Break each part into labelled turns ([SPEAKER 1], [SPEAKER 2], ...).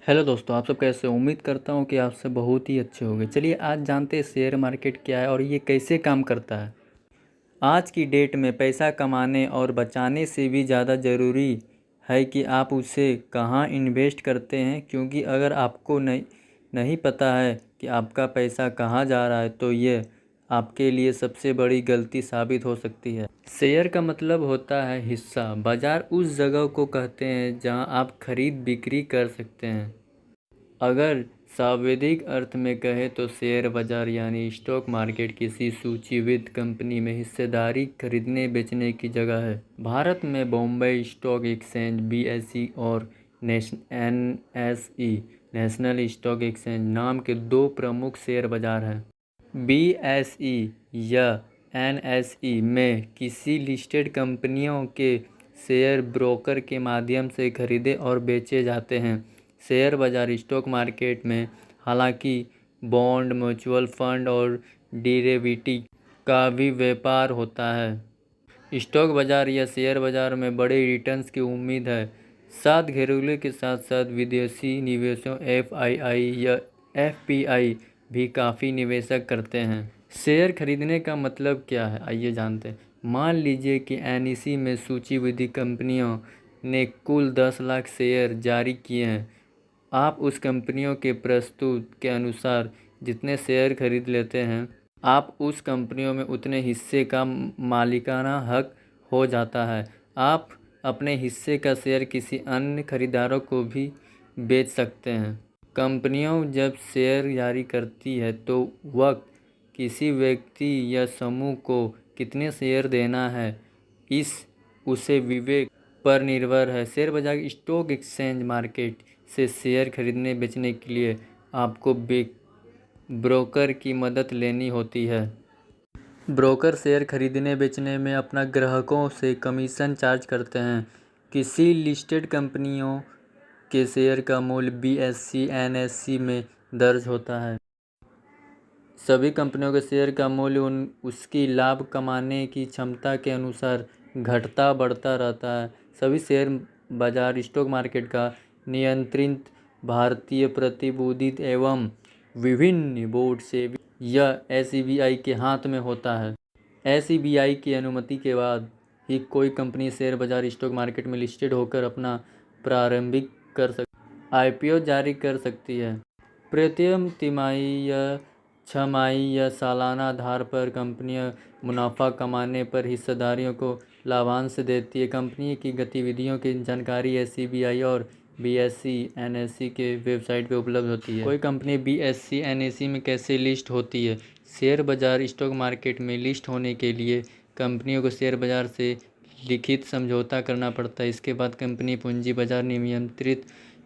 [SPEAKER 1] Hello दोस्तों, आप सब कैसे हो। उम्मीद करता हूँ कि आप सब बहुत ही अच्छे होंगे। चलिए आज जानते हैं शेयर मार्केट क्या है और ये कैसे काम करता है। आज की डेट में पैसा कमाने और बचाने से भी ज़्यादा ज़रूरी है कि आप उसे कहाँ इन्वेस्ट करते हैं, क्योंकि अगर आपको नहीं पता है कि आपका पैसा कहाँ जा रहा है तो ये आपके लिए सबसे बड़ी गलती साबित हो सकती है। शेयर का मतलब होता है हिस्सा। बाज़ार उस जगह को कहते हैं जहाँ आप खरीद बिक्री कर सकते हैं। अगर शाब्दिक अर्थ में कहें तो शेयर बाजार यानी स्टॉक मार्केट किसी सूचीबद्ध कंपनी में हिस्सेदारी खरीदने बेचने की जगह है। भारत में बॉम्बे स्टॉक एक्सचेंज BSE और NSE नेशनल स्टॉक एक्सचेंज नाम के दो प्रमुख शेयर बाजार हैं। BSE या NSE में किसी लिस्टेड कंपनियों के शेयर ब्रोकर के माध्यम से खरीदे और बेचे जाते हैं। शेयर बाजार स्टॉक मार्केट में हालांकि बॉन्ड, म्यूचुअल फंड और डेरिवेटिव का भी व्यापार होता है। स्टॉक बाजार या शेयर बाजार में बड़े रिटर्न्स की उम्मीद है। साथ घरेलू के साथ साथ विदेशी निवेशों FII या FPI भी काफ़ी निवेशक करते हैं। शेयर खरीदने का मतलब क्या है, आइए जानते हैं। मान लीजिए कि NSE में सूचीबद्ध कंपनियों ने कुल 10 लाख शेयर जारी किए हैं। आप उस कंपनियों के प्रस्तुत के अनुसार जितने शेयर खरीद लेते हैं, आप उस कंपनियों में उतने हिस्से का मालिकाना हक हो जाता है। आप अपने हिस्से का शेयर किसी अन्य खरीदारों को भी बेच सकते हैं। कंपनियों जब शेयर जारी करती है तो वह किसी व्यक्ति या समूह को कितने शेयर देना है, इस उसे विवेक पर निर्भर है। शेयर बाजार स्टॉक एक्सचेंज मार्केट से शेयर खरीदने बेचने के लिए आपको ब्रोकर की मदद लेनी होती है। ब्रोकर शेयर खरीदने बेचने में अपना ग्राहकों से कमीशन चार्ज करते हैं। किसी लिस्टेड कंपनियों के शेयर का मूल्य BSE NSE में दर्ज होता है। सभी कंपनियों के शेयर का मूल्य उसकी लाभ कमाने की क्षमता के अनुसार घटता बढ़ता रहता है। सभी शेयर बाजार स्टॉक मार्केट का नियंत्रित भारतीय प्रतिभूति एवं विभिन्न बोर्ड से या SEBI के हाथ में होता है। SEBI की अनुमति के बाद ही कोई कंपनी शेयर बाजार स्टॉक मार्केट में लिस्टेड होकर अपना प्रारंभिक IPO जारी कर सकती है। प्रत्येक तिमाही या छमाही या सालाना आधार पर कंपनियां मुनाफा कमाने पर हिस्सेदारों को लाभांश देती है। कंपनी की गतिविधियों की जानकारी SEBI और BSE NSE के वेबसाइट पर उपलब्ध होती है। कोई कंपनी BSE NSE में कैसे लिस्ट होती है। शेयर बाजार स्टॉक मार्केट में लिस्ट होने के लिए कंपनियों को शेयर बाजार से लिखित समझौता करना पड़ता है। इसके बाद कंपनी पूंजी बाजार नियंत्रित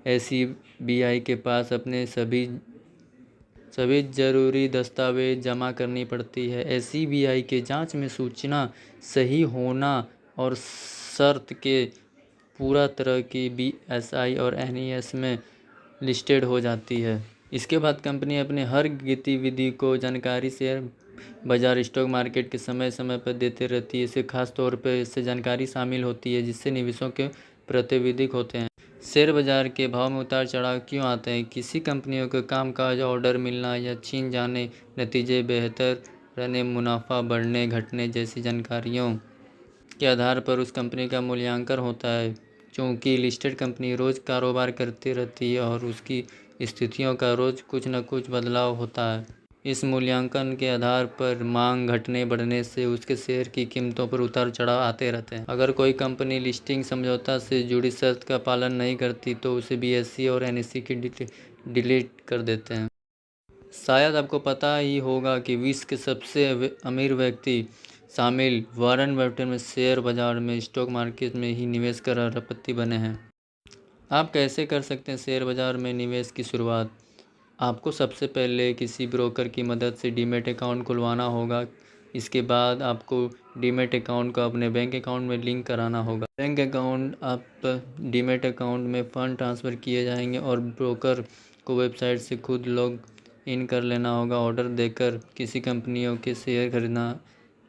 [SPEAKER 1] SEBI के पास अपने सभी जरूरी दस्तावेज जमा करनी पड़ती है। SEBI के जांच में सूचना सही होना और शर्त के पूरा तरह की BSI और NES में लिस्टेड हो जाती है। इसके बाद कंपनी अपने हर गतिविधि को जानकारी शेयर बाजार स्टॉक मार्केट के समय समय पर देते रहती है। इसे खास तौर पर इससे जानकारी शामिल होती है जिससे निवेशों के प्रातिनिधिक होते हैं। शेयर बाजार के भाव में उतार चढ़ाव क्यों आते हैं। किसी कंपनियों को कामकाज, ऑर्डर मिलना या छीन जाने, नतीजे बेहतर रहने, मुनाफा बढ़ने घटने जैसी जानकारियों के आधार पर उस कंपनी का मूल्यांकन होता है। चूँकि लिस्टेड कंपनी रोज़ कारोबार करती रहती है और उसकी स्थितियों का रोज़ कुछ न कुछ बदलाव होता है। इस मूल्यांकन के आधार पर मांग घटने बढ़ने से उसके शेयर की कीमतों पर उतार चढ़ाव आते रहते हैं। अगर कोई कंपनी लिस्टिंग समझौता से जुड़ी शर्त का पालन नहीं करती तो उसे BSE और NSE की डिलीट कर देते हैं। शायद आपको पता ही होगा कि विश्व के सबसे अमीर व्यक्ति शामिल वॉरेन बफेट में शेयर बाजार में स्टॉक मार्केट में ही निवेश कर अरबपति बने हैं। आप कैसे कर सकते हैं शेयर बाजार में निवेश की शुरुआत। आपको सबसे पहले किसी ब्रोकर की मदद से डीमैट अकाउंट खुलवाना होगा। इसके बाद आपको डीमैट अकाउंट को अपने बैंक अकाउंट में लिंक कराना होगा। बैंक अकाउंट आप डीमैट अकाउंट में फ़ंड ट्रांसफ़र किए जाएंगे और ब्रोकर को वेबसाइट से खुद लॉग इन कर लेना होगा। ऑर्डर देकर किसी कंपनियों के शेयर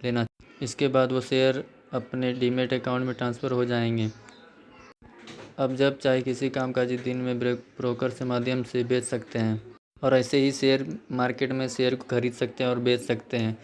[SPEAKER 1] लेना। इसके बाद वो शेयर अपने डीमैट अकाउंट में ट्रांसफ़र हो जाएंगे। अब जब चाहे किसी कामकाजी दिन में ब्रोकर से माध्यम से बेच सकते हैं और ऐसे ही शेयर मार्केट में शेयर को खरीद सकते हैं और बेच सकते हैं।